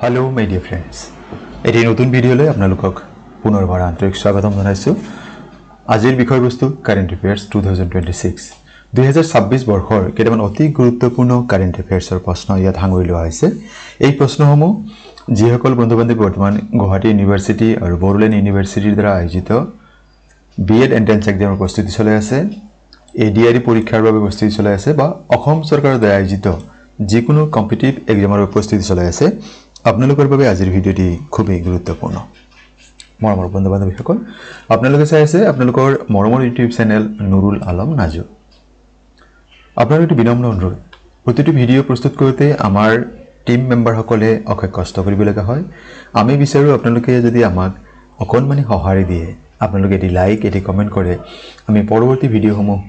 Hello my dear friends. এটি নতুন ভিডিওলৈ আপোনালোকক পুনৰবাৰ আন্তৰিক স্বাগতম জনাইছো। আজিৰ বিষয়বস্তু কাৰেন্ট এফেয়াৰ্স 2026 2026 বৰ্ষৰ কেইটামান অতি গুৰুত্বপূৰ্ণ কাৰেন্ট এফেয়াৰ্সৰ প্ৰশ্ন ইয়াত সাঙুৰি লোৱা হৈছে। এই প্ৰশ্নসমূহ যিসকল বন্ধু-বান্ধৱী বৰ্তমান গুৱাহাটী ইউনিভাৰ্চিটি আৰু বড়োলেণ্ড ইউনিভাৰ্চিটিৰ দ্বাৰা আয়োজিত বিএড এন্ট্ৰেন্স এক্সামৰ প্ৰস্তুতি চলাই আছে, এডিআৰই পৰীক্ষাৰ বাবে প্ৰস্তুতি চলাই আছে বা অসম চৰকাৰৰ দ্বাৰা আয়োজিত যিকোনো কম্পিটিটিভ এক্সামৰ প্ৰস্তুতি চলাই আছে, আপোনালোকৰ বাবে আজিৰ ভিডিওটি খুবই গুৰুত্বপূৰ্ণ। মৰমৰ বন্ধু-বান্ধৱীসকল, আপোনালোকে চাই আছে আপোনালোকৰ মৰমৰ ইউটিউব চেনেল নুৰুল আলম নাজু। আপোনালোকৰ বিনম্ৰ অনুৰোধ, প্ৰতিটো ভিডিও প্ৰস্তুত কৰোঁতে আমাৰ টিম মেম্বাৰসকলে অশেষ কষ্ট কৰিব লগা হয়। আমি বিচাৰো আপোনালোকে যদি আমাক অকণমানি সঁহাৰি দিয়ে, আপোনালোকে এটি লাইক এটি কমেন্ট কৰে, আমি পৰৱৰ্তী ভিডিওসমূহ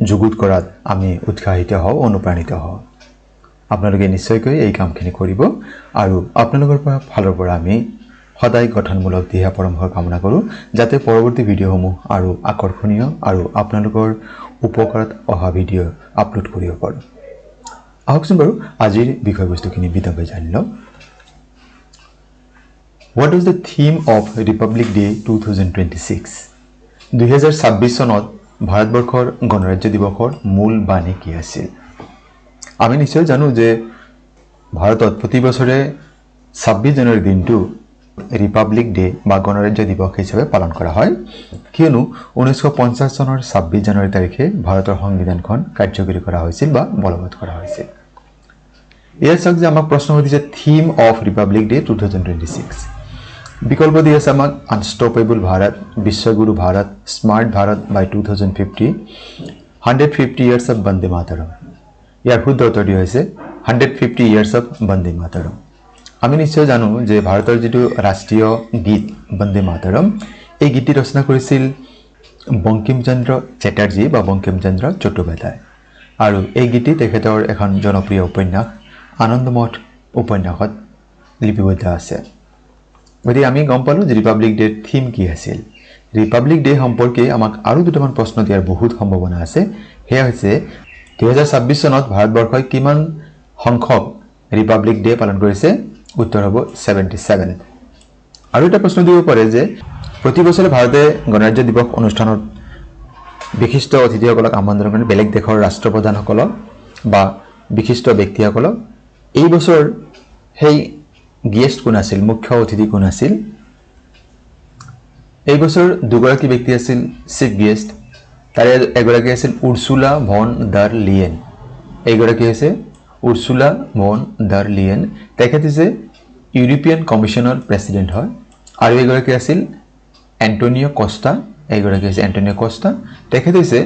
যুগুত কৰাত আমি উৎসাহিত হওঁ, অনুপ্ৰাণিত হওঁ। আপোনালোকে নিশ্চয়কৈ এই কামখিনি কৰিব আৰু আপোনালোকৰ ফালৰ পৰা আমি সদায় গঠনমূলক দিহা পৰামৰ্শ কামনা কৰোঁ, যাতে পৰৱৰ্তী ভিডিওসমূহ আৰু আকৰ্ষণীয় আৰু আপোনালোকৰ উপকাৰত অহা ভিডিও আপলোড কৰিব পাৰোঁ। আহকচোন বাৰু আজিৰ বিষয়বস্তুখিনি বিতংভাৱে জানি লওঁ। What was the theme of Republic Day 2026? 2026 চনত ভাৰতবৰ্ষৰ গণৰাজ্য দিৱসৰ মূল বাণী কি আছিল? আমি নিশ্চয় জানো যে ভাৰতত প্ৰতি বছৰে 26 জানুৱাৰী দিনটো ৰিপাব্লিক ডে বা গণৰাজ্য দিৱস হিচাপে পালন কৰা হয়, কিয়নো 1950 চনৰ 26 জানুৱাৰী তাৰিখে ভাৰতৰ সংবিধানখন কাৰ্যকৰী কৰা হৈছিল বা বলবৎ কৰা হৈছিল। ইয়াৰ চাওক যে আমাক প্ৰশ্ন সুধিছে থিম অফ ৰিপাব্লিক ডে 2026। বিকল্প দি আছে আমাক আনষ্টপেবল ভাৰত, বিশ্বগুৰু Bharat, smart Bharat by 2050, 150 years of Vande Mataram. ইয়াৰ শুদ্ধ উত্তৰটি হৈছে 150 ইয়াৰ্ছ অফ বন্দে মাতৰম। আমি নিশ্চয় জানো যে ভাৰতৰ যিটো ৰাষ্ট্ৰীয় গীত বন্দে মাতৰম, এই গীতটি ৰচনা কৰিছিল বংকিমচন্দ্ৰ চেটাৰ্জী বা বংকিমচন্দ্ৰ চট্টোপাধ্যায়, আৰু এই গীতটি তেখেতৰ এখন জনপ্ৰিয় উপন্যাস আনন্দমঠ উপন্যাসত লিপিবদ্ধ আছে। গতিকে আমি গম পালোঁ যে ৰিপাব্লিক ডেৰ থিম কি আছিল। ৰিপাব্লিক ডে সম্পৰ্কে আমাক আৰু দুটামান প্ৰশ্ন দিয়াৰ বহুত সম্ভাৱনা আছে। সেয়া হৈছে 2026 চনত ভাৰতবৰ্ষই কিমান সংখ্যক ৰিপাব্লিক ডে পালন কৰিছে? উত্তৰ হ'ব 77। আৰু এটা প্ৰশ্ন দিব পাৰে যে প্ৰতি বছৰে ভাৰতে গণৰাজ্য দিৱস অনুষ্ঠানত বিশিষ্ট অতিথিসকলক আমন্ত্ৰণ কৰি বেলেগ দেশৰ ৰাষ্ট্ৰপ্ৰধানসকলক বা বিশিষ্ট ব্যক্তিসকলক, এই বছৰ সেই গেষ্ট কোন আছিল, মুখ্য অতিথি কোন আছিল? এই বছৰ দুগৰাকী ব্যক্তি আছিল চিফ গেষ্ট। তাৰে এগৰাকী আছিল উৰ্চুলা ভন ডাৰ লিয়েন। এইগৰাকী হৈছে উৰ্চুলা ভন ডাৰ লিয়েন। তেখেত হৈছে ইউৰোপিয়ান কমিশ্যনৰ প্ৰেচিডেণ্ট হয়। আৰু এগৰাকী আছিল এণ্টনিঅ কষ্টা। এইগৰাকী হৈছে এণ্টনিঅ কষ্টা। তেখেত হৈছে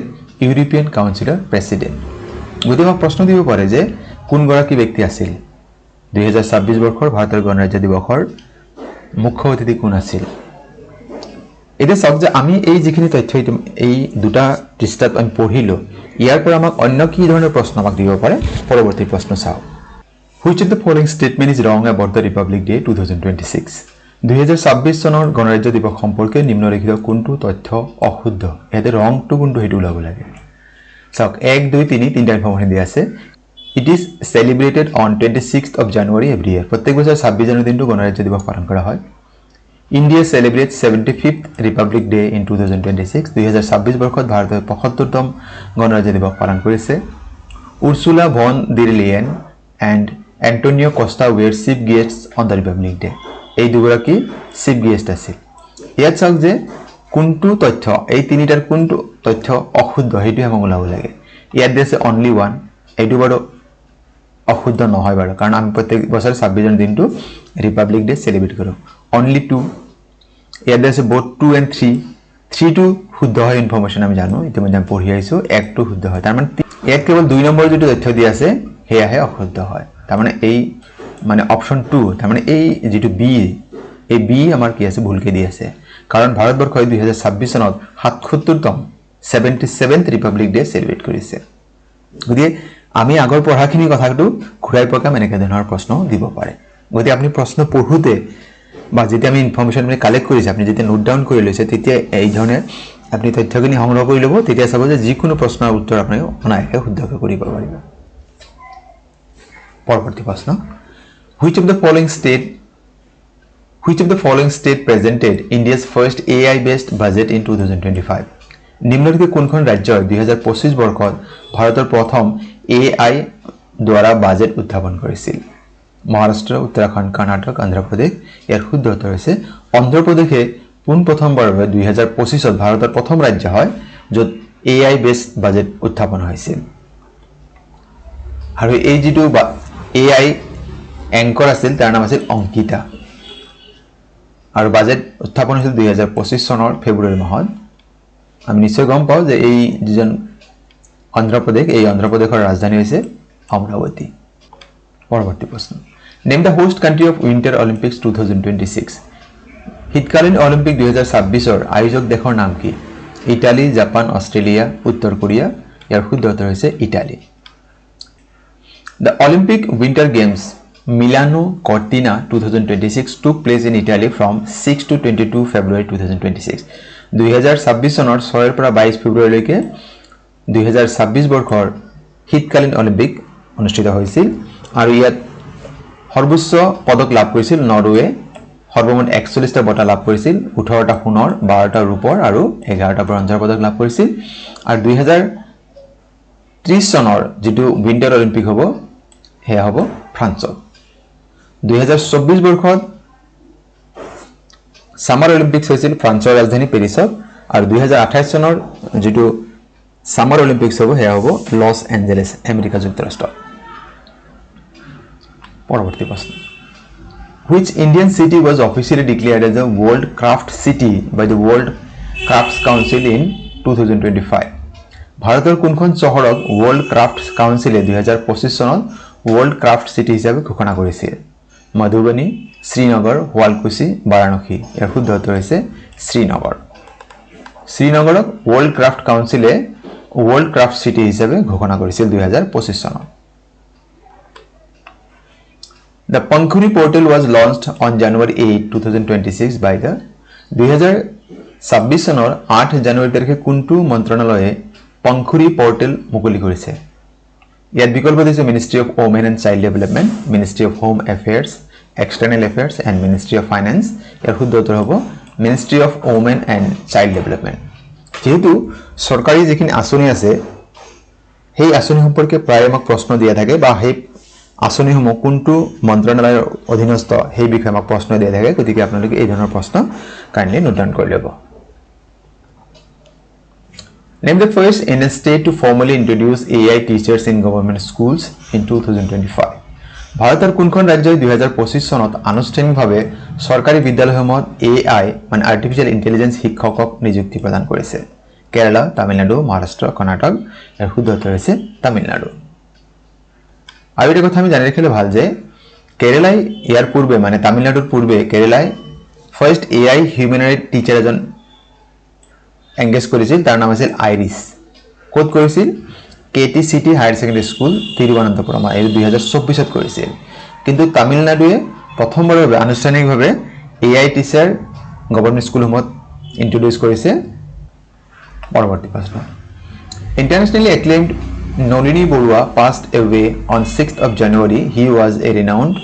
ইউৰোপিয়ান কাউন্সিলৰ প্ৰেচিডেণ্ট। গতিকে আমাক প্ৰশ্ন দিব পাৰে যে কোনগৰাকী ব্যক্তি আছিল 2026 বৰ্ষৰ ভাৰতৰ গণৰাজ্য দিৱসৰ মুখ্য অতিথি কোন আছিল? এতিয়া চাওক যে আমি এই যিখিনি তথ্য এই দুটা পৃষ্ঠাত আমি পঢ়িলোঁ, ইয়াৰ পৰা আমাক অন্য কি ধৰণৰ প্ৰশ্ন আমাক দিব পাৰে? পৰৱৰ্তী প্ৰশ্ন চাওক। Which of the following statement is wrong about the Republic Day 2026? 2026 চনৰ গণৰাজ্য দিৱস সম্পৰ্কে নিম্নলিখিত কোনটো তথ্য অশুদ্ধ? ইয়াতে ৰংটো কোনটো সেইটো ওলাব লাগে। চাওক 1, 2, 3 তিনিটা ইনফৰ্মেশ্যন দিয়া আছে। It is celebrated on 26th of January every year. প্ৰত্যেক বছৰ 26 জানুৱাৰী দিনটো গণৰাজ্য দিৱস পালন কৰা হয়। India celebrates 75th Republic Day in 2026. 2026 বৰ্ষত ভাৰতে 75তম গণৰাজ্য দিৱস পালন কৰিছে। Ursula von der Leyen and Antonio Costa were chief guests on the Republic Day. এই দুগৰাকী চিফ গেষ্ট আছিল। ইয়াত চাওক যে কোনটো তথ্য, এই তিনিটাৰ কোনটো তথ্য অশুদ্ধ সেইটোৱে আমাক ওলাব লাগে। ইয়াত দিছে অনলি ওৱান। এইটো বাৰু অশুদ্ধ নহয় বাৰু, কাৰণ আমি প্ৰত্যেক বছৰে 26 জানুৱাৰী দিনটো ৰিপাব্লিক ডে চেলিব্ৰেট কৰোঁ। অনলি 2। ইয়াত আছে বোথ 2 and 3। 3টো শুদ্ধ হয়, ইনফৰ্মেশ্যন আমি জানো, ইতিমধ্যে আমি পঢ়ি আহিছোঁ। 1টো শুদ্ধ হয়। তাৰমানে ইয়াত কেৱল 2 নম্বৰ যিটো তথ্য দিয়া আছে সেয়াহে অশুদ্ধ হয়। তাৰমানে এই মানে অপশ্যন 2, তাৰমানে এই যিটো বি, এই বি আমাৰ কি আছে, ভুলকৈ দি আছে। কাৰণ ভাৰতবৰ্ষই 2026 চনত 77তম 77th ৰিপাব্লিক ডে চেলিব্ৰেট কৰিছে। গতিকে আমি আগৰ পঢ়াখিনি কথাটো ঘূৰাই পকাম এনেকৈ ধৰণৰ প্ৰশ্ন দিব পাৰে। গতিকে আপুনি প্ৰশ্ন পঢ়োঁতে বা যেতিয়া আমি ইনফৰ্মেশ্যন আপুনি কালেক্ট কৰিছে, আপুনি যেতিয়া নোট ডাউন কৰি লৈছে, তেতিয়া এই ধৰণে আপুনি তথ্যখিনি সংগ্ৰহ কৰি ল'ব। তেতিয়া চাব যে যিকোনো প্ৰশ্নৰ উত্তৰ আপুনি অনায়াসে শুদ্ধকৈ কৰিব পাৰিব। পৰৱৰ্তী প্ৰশ্ন, Which of the following state presented India's first AI based budget in 2025? নিম্নলিখিত কোনখন ৰাজ্যই 2025 বৰ্ষত ভাৰতৰ প্ৰথম AI দ্বাৰা বাজেট উত্থাপন কৰিছিল? মহাৰাষ্ট্ৰ, উত্তৰাখণ্ড, কৰ্ণাটক, অন্ধ্ৰপ্ৰদেশ। ইয়াৰ শুদ্ধ উত্তৰ হৈছে অন্ধ্ৰপ্ৰদেশে পোনপ্ৰথমবাৰৰ বাবে 2025ত ভাৰতৰ প্ৰথম ৰাজ্য হয় য'ত AI বেসড বাজেট উত্থাপন হৈছিল। আৰু এই যিটো AI এংকৰ আছিল তাৰ নাম আছিল অংকিতা। আৰু বাজেট উত্থাপন হৈছিল 2025 চনৰ ফেব্ৰুৱাৰী মাহত। আমি নিশ্চয় গম পাওঁ যে এই যিজন অন্ধ্ৰপ্ৰদেশ, এই অন্ধ্ৰপ্ৰদেশৰ ৰাজধানী হৈছে অমৰাৱতী। পৰৱৰ্তী প্ৰশ্ন, name the host country of winter Olympics 2026। শীতকালীন অলিম্পিক 2026ৰ আয়োজক দেশৰ নাম কি? ইটালী, জাপান, অষ্ট্ৰেলিয়া, উত্তৰ কোৰিয়া। ইয়াৰ শুদ্ধ উত্তৰ হৈছে Italy. The Olympic Winter Games Milano Cortina 2026 took place in Italy from 6 to 22 February 2026. 2026 চনৰ 6 পৰা 22 ফেব্ৰুৱাৰীলৈকে 2026 বৰ্ষৰ শীতকালীন অলিম্পিক অনুষ্ঠিত হৈছিল আৰু ইয়াত সৰ্বোচ্চ পদক লাভ কৰিছিল নৰৱে। সৰ্বমুঠ 41টা বঁটা লাভ কৰিছিল, 18টা সোণৰ, 12টা ৰূপৰ আৰু 11টা ব্ৰঞ্জৰ পদক লাভ কৰিছিল। আৰু 2030 চনৰ যিটো উইণ্টাৰ অলিম্পিক হ'ব সেয়া হ'ব ফ্ৰান্সত। 2024 বৰ্ষত সামাৰ অলিম্পিক্স হৈছিল ফ্ৰান্সৰ ৰাজধানী পেৰিছত আৰু 2028 চনৰ যিটো সামাৰ অলিম্পিক্স হ'ব সেয়া হ'ব লছ এঞ্জেলেছ, আমেৰিকা যুক্তৰাষ্ট্ৰ। পৰৱৰ্তী প্ৰশ্ন, Which Indian city was officially declared as a World Craft City by the World Crafts Council in 2025? ভাৰতৰ কোনখন চহৰক World Crafts Council-এ 2025 চনত World Craft City হিচাপে ঘোষণা কৰিছিল? মধুবনী, শ্ৰীনগৰ, শুৱালকুছি, বাৰাণসী। ইয়াৰ শুদ্ধ উত্তৰ হৈছে Srinagar. শ্ৰীনগৰক World Craft Council-এ World Craft City হিচাপে ঘোষণা কৰিছিল 2025 চনত। The Pankhuri portal was launched on January 8, 2026 by the 2026 চনৰ 8 জানুৱাৰী তাৰিখে কোনটো মন্ত্ৰণালয়ে Pankhuri portal মুকলি কৰিছে? ইয়াত বিকল্প দিছে ministry of women and child development, ministry of home affairs, external affairs and ministry of finance. ইয়াৰ শুদ্ধ উত্তৰ হ'ব ministry of women and child development. যেহেতু চৰকাৰী যিখিনি আঁচনি আছে সেই আঁচনি সম্পৰ্কে প্ৰায় আমাক প্ৰশ্ন দিয়া থাকে বা সেই আঁচনিসমূহ কোনটো মন্ত্ৰণালয়ৰ অধীনস্থ সেই বিষয়ে আমাক প্ৰশ্ন দিয়া থাকে, গতিকে আপোনালোকে এই ধৰণৰ প্ৰশ্ন কাইণ্ডলি নোট ডাউন কৰি ল'ব। Name the first Indian state to formally introduce AI teachers in government schools in 2025. ভাৰতৰ কোনখন ৰাজ্যই 2025 চনত আনুষ্ঠানিকভাৱে চৰকাৰী বিদ্যালয়সমূহত AI মানে আৰ্টিফিচিয়েল ইণ্টেলিজেন্স শিক্ষকক নিযুক্তি প্ৰদান কৰিছে? কেৰালা, তামিলনাডু, মহাৰাষ্ট্ৰ, কৰ্ণাটক। ইয়াৰ শুদ্ধ উত্তৰ হৈছে তামিলনাডু। আৰু এটা কথা আমি জানি ৰাখিলে ভাল যে কেৰালাই ইয়াৰ পূৰ্বে মানে তামিলনাডুৰ পূৰ্বে কেৰালাই ফাৰ্ষ্ট AI হিউমেনইড টিচাৰ এজন এংগেজ কৰিছিল, তাৰ নাম আছিল আইৰিছ। ক'ত কৰিছিল? KTCT higher secondary school, Thiruvananthapuram. এই 2024ত কৰিছিল। কিন্তু তামিলনাডুৱে প্ৰথমবাৰৰ বাবে আনুষ্ঠানিকভাৱে AI টিচাৰ গভৰ্ণমেণ্ট স্কুলসমূহত ইন্ট্ৰডিউচ কৰিছে। পৰৱৰ্তী প্ৰশ্ন, ইণ্টাৰনেশ্যনেলি acclaimed Nolini Borua passed away on 6th of January. He was a renowned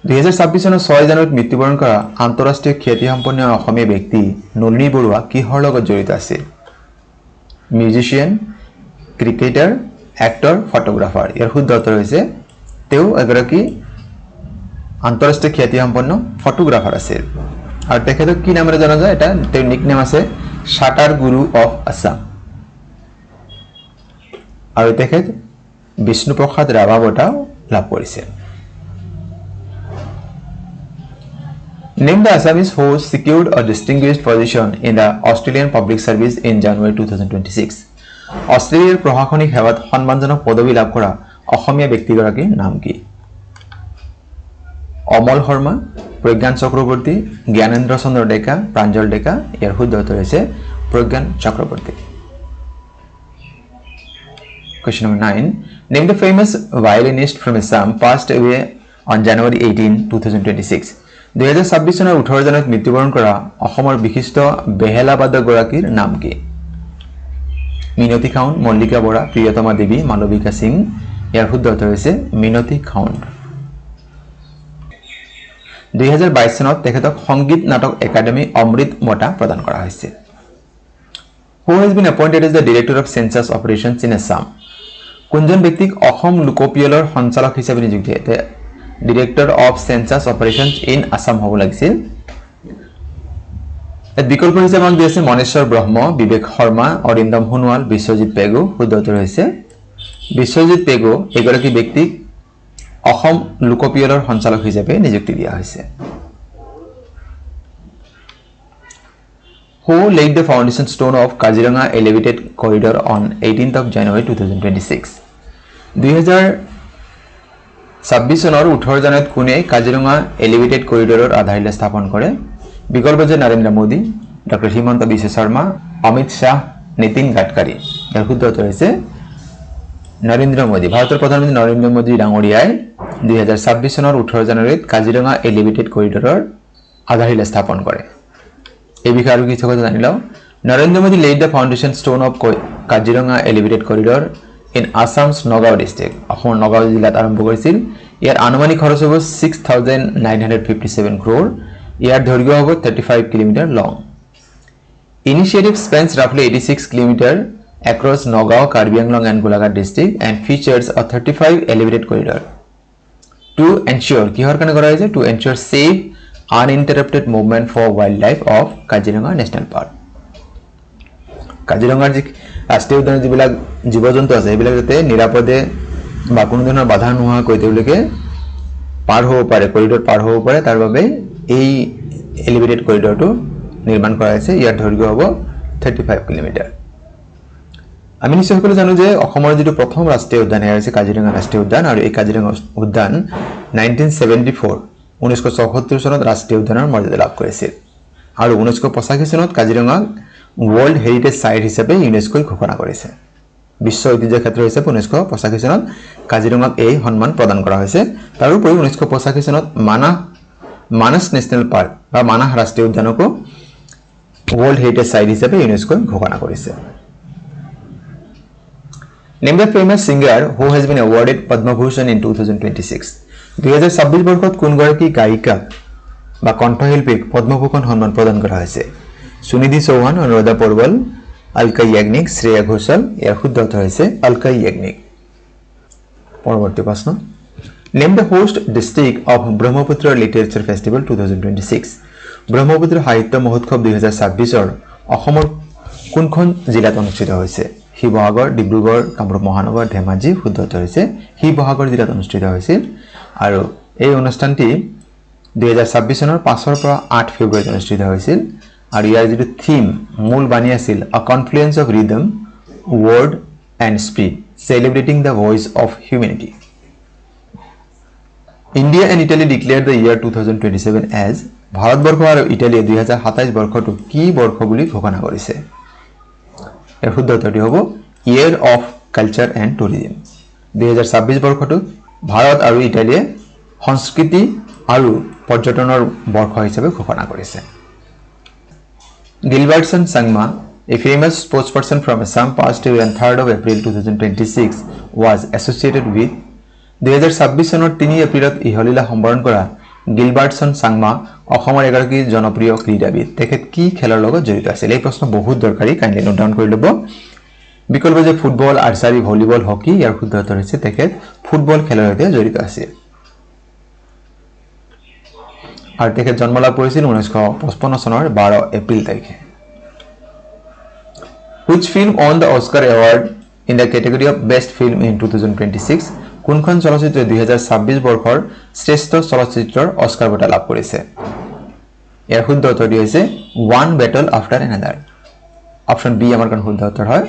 2026 চনৰ 6 জানুৱাৰীত মৃত্যুবৰণ কৰা আন্তঃৰাষ্ট্ৰীয় খ্যাতিসম্পন্ন অসমীয়া ব্যক্তি নলিনী বৰুৱা কিহৰ লগত জড়িত আছিল? Musician, cricketer, actor, photographer. ইয়াৰ শুদ্ধ উত্তৰ হৈছে তেওঁ এগৰাকী আন্তঃৰাষ্ট্ৰীয় খ্যাতিসম্পন্ন ফটোগ্ৰাফাৰ আছিল। আৰু তেখেতক কি নামেৰে জনা যায়? এটা তেওঁৰ নিকনেম আছে শাটাৰ গুৰু অফ আছাম। আৰু তেখেত বিষ্ণুপ্ৰসাদ ৰাভা বঁটাও লাভ কৰিছে। Name the Assamese who secured a distinguished position in the Australian Public Service in January 2026. অষ্ট্ৰেলিয়াৰ প্ৰশাসনিক সেৱাত সন্মানজনক পদবী লাভ কৰা অসমীয়া ব্যক্তিগৰাকীৰ নাম কি? অমল শৰ্মা, প্ৰজ্ঞান চক্ৰৱৰ্তী, জ্ঞানেন্দ্ৰ চন্দ্ৰ ডেকা, প্ৰাঞ্জল ডেকা। ইয়াৰ শুদ্ধ উত্তৰ হৈছে Pragyan Chakraborty. Question number 9. Name the famous violinist from Assam passed away on January 18, 2026. 2026 চনৰ 18 জানুৱাৰীত মৃত্যুবৰণ কৰা অসমৰ বিশিষ্ট বেহেলা বাদকগৰাকীৰ নাম কি? মিনতী খাউণ্ড, মল্লিকা বৰা, প্ৰিয়তমা দেৱী, মালবিকা সিং। ইয়াৰ শুদ্ধ উত্তৰ হৈছে মিনতী খাউণ্ড। 2022 চনত তেখেতক সংগীত নাটক একাডেমি অমৃত বঁটা প্ৰদান কৰা হৈছিল Who has been appointed as the director of census operations in Assam কোনজন ব্যক্তিক অসম লোকপিয়লৰ সঞ্চালক হিচাপে নিযুক্তি দিছে director of census operations in Assam হ'ব লাগিছিল এত বিকল্প হিচাপে আমাক দিছে মনেশ্বৰ ব্ৰহ্ম বিবেক শৰ্মা অৰিন্দম হুনৱাল বিশ্বজিৎ পেগু শুদ্ধ উত্তৰ হৈছে বিশ্বজিৎ পেগু এগৰাকী ব্যক্তিক অসম লোকপিয়লৰ সঞ্চালক হিচাপে নিযুক্তি দিয়া হৈছে Who laid the foundation stone of Kaziranga Elevated Corridor on 18th of January 2026 2026 চনৰ 18 জানুৱাৰীত কোনে কাজিৰঙা এলিভেটেড কৰিডৰৰ আধাৰশিলা স্থাপন কৰে বিকল্প যে নৰেন্দ্ৰ মোদী ডক্টৰ হিমন্ত বিশ্ব শৰ্মা অমিত শাহ নীতিন গাডকাৰী ইয়াৰ শুদ্ধ উত্তৰ হৈছে নৰেন্দ্ৰ মোদী ভাৰতৰ প্ৰধানমন্ত্ৰী নৰেন্দ্ৰ মোদী ডাঙৰীয়াই 2026 চনৰ 18 জানুৱাৰীত কাজিৰঙা এলিভেটেড কৰিডৰৰ আধাৰশিলা স্থাপন কৰে এই বিষয়ে আৰু কিছু কথা জানিলাও Narendra Modi laid the foundation stone of Kaziranga elevated corridor in Assam's Nagaon district অসমৰ নগাঁও জিলাত আৰম্ভ কৰিছিল ইয়াৰ আনুমানিক খৰচ হ'ব 6957 crore ইয়াৰ দৈৰ্ঘ্য হ'ব 35 kilometre long initiative spans roughly 86 kilometer across Nagaon Karbi Anglong and Golaghat district and features a 35 elevated corridor to ensure কিহৰ কাৰণে কৰা হৈছে to ensure safe uninterrupted movement for wildlife of Kaziranga National Park কাজিৰঙাৰ যি ৰাষ্ট্ৰীয় উদ্যানৰ যিবিলাক জীৱ-জন্তু আছে এইবিলাক যাতে নিৰাপদে বা কোনো ধৰণৰ বাধা নোহোৱাকৈ তেওঁলোকে পাৰ হ'ব পাৰে কৰিডৰ পাৰ হ'ব পাৰে তাৰ বাবে এই এলিভেটেড কৰিডৰটো নিৰ্মাণ কৰা হৈছে ইয়াৰ দৈৰ্ঘ্য হ'ব 35 কিলোমিটাৰ আমি নিশ্চয় সকলো জানো যে অসমৰ যিটো প্ৰথম ৰাষ্ট্ৰীয় উদ্যান হৈছে কাজিৰঙা ৰাষ্ট্ৰীয় উদ্যান আৰু এই কাজিৰঙা উদ্যান 1974 1974 চনত ৰাষ্ট্ৰীয় উদ্যানৰ মৰ্যাদা লাভ কৰিছিল আৰু 1985 চনত কাজিৰঙা ওয়াৰ্ল্ড হেৰিটেজ সাইট হিসেবে ইউনেস্কো ঘোষণা কৰেছে বিশ্ব ঐতিহ্য ক্ষেত্ৰ হিসেবে 1985 চনত কাজিৰঙাক এই সন্মান প্ৰদান কৰা হৈছে তাৰোপৰি 1985 চনত মানস ন্যাশনাল পাৰ্ক বা মানস ৰাষ্ট্ৰীয় উদ্যানকো ওয়ার্ল্ড হেরিটেজ সাইট হিসেবে ইউনেস্কো ঘোষণা করেছে Name the famous singer who has been awarded Padma Bhushan in 2026 2026 বৰ্ষত কোন গৰাকী গায়িকা বা কণ্ঠশিল্পীক পদ্মভূষণ সন্মান প্ৰদান কৰা হৈছে সুনিধি চৌহান অনুৰাধা পৰৱাল আলকা ইয়াগনিক শ্ৰেয়া ঘোষাল ইয়াৰ শুদ্ধ উত্তৰ হৈছে আলকা ইয়াগনিক পৰৱৰ্তী প্ৰশ্ন Name the host district of Brahmaputra Literature Festival 2026 Brahmaputra সাহিত্য মহোৎসৱ 2026 ৰ অসমৰ কোনখন জিলাত অনুষ্ঠিত হৈছে শিৱসাগৰ ডিব্ৰুগড় কামৰূপ মহানগৰ ধেমাজি শুদ্ধ উত্তৰ হৈছে শিৱসাগৰ জিলাত অনুষ্ঠিত হৈছিল আৰু এই অনুষ্ঠানটি 2026 চনৰ 5 পৰা 8 ফেব্ৰুৱাৰীত অনুষ্ঠিত হৈছিল আৰু ইয়াৰ যিটো থিম মূল বাণী আছিল a confluence of rhythm word and speed celebrating the voice of humanity India and Italy declared the year 2027 as Bharatvarsha আৰু ইটালীয়ে 2027 বৰ্ষটো কি বৰ্ষ বুলি ঘোষণা কৰিছে এৰ শুদ্ধ উত্তৰটি হ'ব year of culture and tourism 2026 বৰ্ষটো ভাৰত আৰু ইটালীয়ে সংস্কৃতি আৰু পৰ্যটনৰ বৰ্ষ হিচাপে ঘোষণা কৰিছে Gilbertson Sangma, a famous sportsperson from Assam, passed away on 3rd of April 2026, was associated with 2026 চনৰ 3 এপ্ৰিলত ইহলীলা সম্বৰণ কৰা গিলবাৰ্টছন সাংমা অসমৰ এগৰাকী জনপ্ৰিয় ক্ৰীড়াবিদ তেখেত কি খেলৰ লগত জড়িত আছিল এই প্ৰশ্ন বহুত দৰকাৰী কাইন্ডলি নোট ডাউন কৰি ল'ব বিকল্প যে ফুটবল আৰ্চাৰী ভলিবল হকি ইয়াৰ শুদ্ধ উত্তৰ হৈছে তেখেত ফুটবল খেলৰ সৈতে জড়িত আছিল আৰু তেখেত জন্ম লাভ কৰিছিল 1955 চনৰ 12 এপ্ৰিল তাৰিখে Which film won the Oscar award in the category of best film in 2026 কোনখন চলচ্চিত্ৰ 2026 বৰ্ষৰ শ্ৰেষ্ঠ চলচ্চিত্ৰৰ অস্কাৰ বঁটা লাভ কৰিছে ইয়াৰ শুদ্ধ উত্তৰটি হৈছে One Battle After Another অপচন বি আমাৰ কাৰণে শুদ্ধ উত্তৰ হয়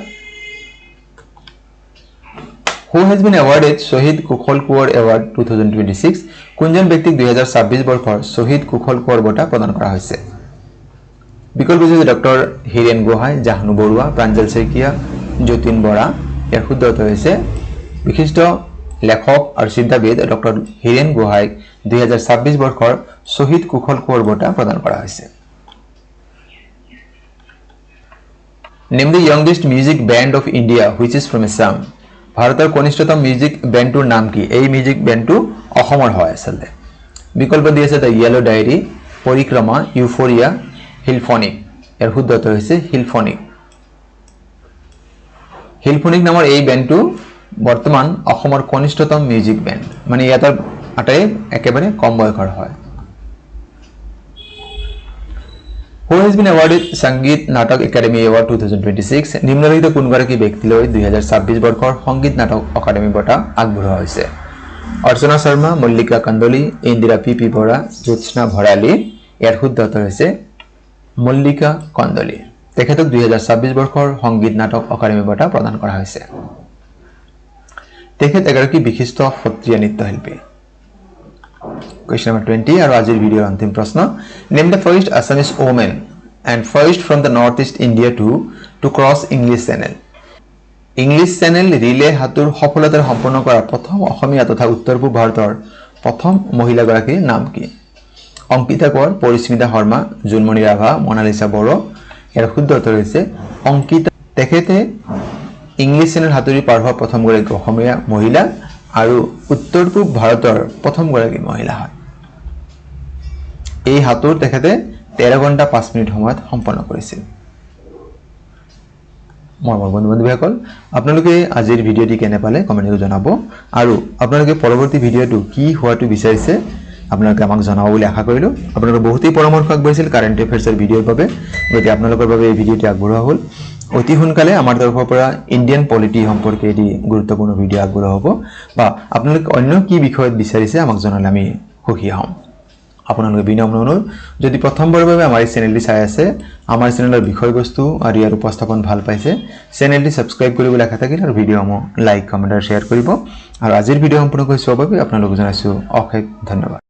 Who has been awarded Shahid Kukhol Kuwar Award 2026 কোনজন ব্যক্তিক 2026 বৰ্ষৰ শহীদ কুশল কোঁৱৰ বঁটা প্ৰদান কৰা হৈছে বিকল্প হৈছে ডক্টৰ হিৰেন গোহাঁই জাহ্নু বৰুৱা প্ৰাঞ্জল শইকীয়া যতীন বৰা ইয়াৰ শুদ্ধ উত্তৰ হৈছে বিশিষ্ট লেখক আৰু চিন্তাবিদ ডক্টৰ হিৰেন গোহাঁইক 2026 বৰ্ষৰ শহীদ কুশল কোঁৱৰ বঁটা প্ৰদান কৰা হৈছে Name the youngest music band of India which is from Assam ভাৰতৰ কনিষ্ঠতম মিউজিক ব্যান্ডটোৰ নাম কি এই মিউজিক ব্যান্ডটো অসমৰ হয় আসলে বিকল্প দি আছে দ্য ইয়েলো ডায়েৰী, পৰিক্ৰমা, ইউফোৰিয়া, হিলফনিক। ইয়াৰ শুদ্ধ উত্তৰ হৈছে হিলফনিক। হিলফনিক নামৰ এই বেণ্ডটো বৰ্তমান অসমৰ কনিষ্ঠতম মিউজিক বেণ্ড, মানে ইয়াতৰ আটাই একেবাৰে কম বয়সৰ হয়। Who has been awarded Sangeet Natak Academy Award 2026? নিম্নলিখিত কোনগৰাকী ব্যক্তিলৈ 2026 বৰ্ষৰ সংগীত নাটক একাডেমী বঁটা আগবঢ়োৱা হৈছে? অৰ্চনা শৰ্মা, মল্লিকা কন্দলি, ইন্দিৰা পি বৰা, জ্যোৎস্না ভৰালী। ইয়াৰ শুদ্ধ উত্তৰ হৈছে মল্লিকা কন্দলি। তেখেতক 2026 বৰ্ষৰ সংগীত নাটক একাডেমী বঁটা প্ৰদান কৰা হৈছে। তেখেত এগৰাকী বিশিষ্ট সত্ৰীয়া নৃত্যশিল্পী। Question number 20 আৰু আজিৰ ভিডিঅ'ৰ অন্তিম প্ৰশ্ন। Name the first Assamese woman and first from the northeast India to cross English Channel. English Channel relay হাতুৰ সফলতাৰে সম্পন্ন কৰা প্ৰথম অসমীয়া তথা উত্তৰ পূব ভাৰতৰ প্ৰথম মহিলাগৰাকীৰ নাম কি? অংকিতা কোঁৱৰ, পৰিস্মিতা শৰ্মা, জোনমণি ৰাভা, মনালিসা বড়ো। ইয়াৰ শুদ্ধ উত্তৰ হৈছে অংকিতা। তেখেতে ইংলিছ চেনেল হাতুৰি পাৰ হোৱা প্ৰথমগৰাকী অসমীয়া মহিলা আৰু উত্তৰ পূব ভাৰতৰ প্ৰথমগৰাকী মহিলা হয়। এই হাতুৰ তেখেতে 13 ঘণ্টা 5 মিনিট সময়ত সম্পন্ন কৰিছিল। মৰমৰ বন্ধু-বান্ধৱীসকল, আপোনালোকে আজিৰ ভিডিঅ'টি কেনে পালে কমেণ্টত জনাব আৰু আপোনালোকে পৰৱৰ্তী ভিডিঅ'টো কি হোৱাটো বিচাৰিছে আপোনালোকে আমাক জনাব বুলি আশা কৰিলোঁ। আপোনালোকে বহুতেই পৰামৰ্শ আগবঢ়াইছিল কাৰেণ্ট এফেয়াৰ্ছৰ ভিডিঅ'ৰ বাবে, গতিকে আপোনালোকৰ বাবে এই ভিডিঅ'টি আগবঢ়োৱা হ'ল। অতি সোনকালে আমাৰ তৰফৰ পৰা ইণ্ডিয়ান পলিটি সম্পৰ্কে এটি গুৰুত্বপূৰ্ণ ভিডিঅ' আগবঢ়োৱা হ'ব, বা আপোনালোকে অন্য কি বিষয়ত বিচাৰিছে আমাক জনালে আমি সুখী হ'ম। আপোনালোকে বিনম্ৰ অনুৰোধ, যদি প্ৰথমবাৰৰ বাবে আমাৰ এই চেনেলটি চাই আছে, আমাৰ চেনেলৰ বিষয়বস্তু আৰু ইয়াৰ উপস্থাপন ভাল পাইছে, চেনেলটি ছাবস্ক্ৰাইব কৰিবলৈ আশা থাকিল আৰু ভিডিঅ'সমূহ লাইক, কমেণ্ট আৰু শ্বেয়াৰ কৰিব। আৰু আজিৰ ভিডিঅ' সম্পূৰ্ণকৈ চোৱাৰ বাবে আপোনালোকক জনাইছোঁ অশেষ ধন্যবাদ।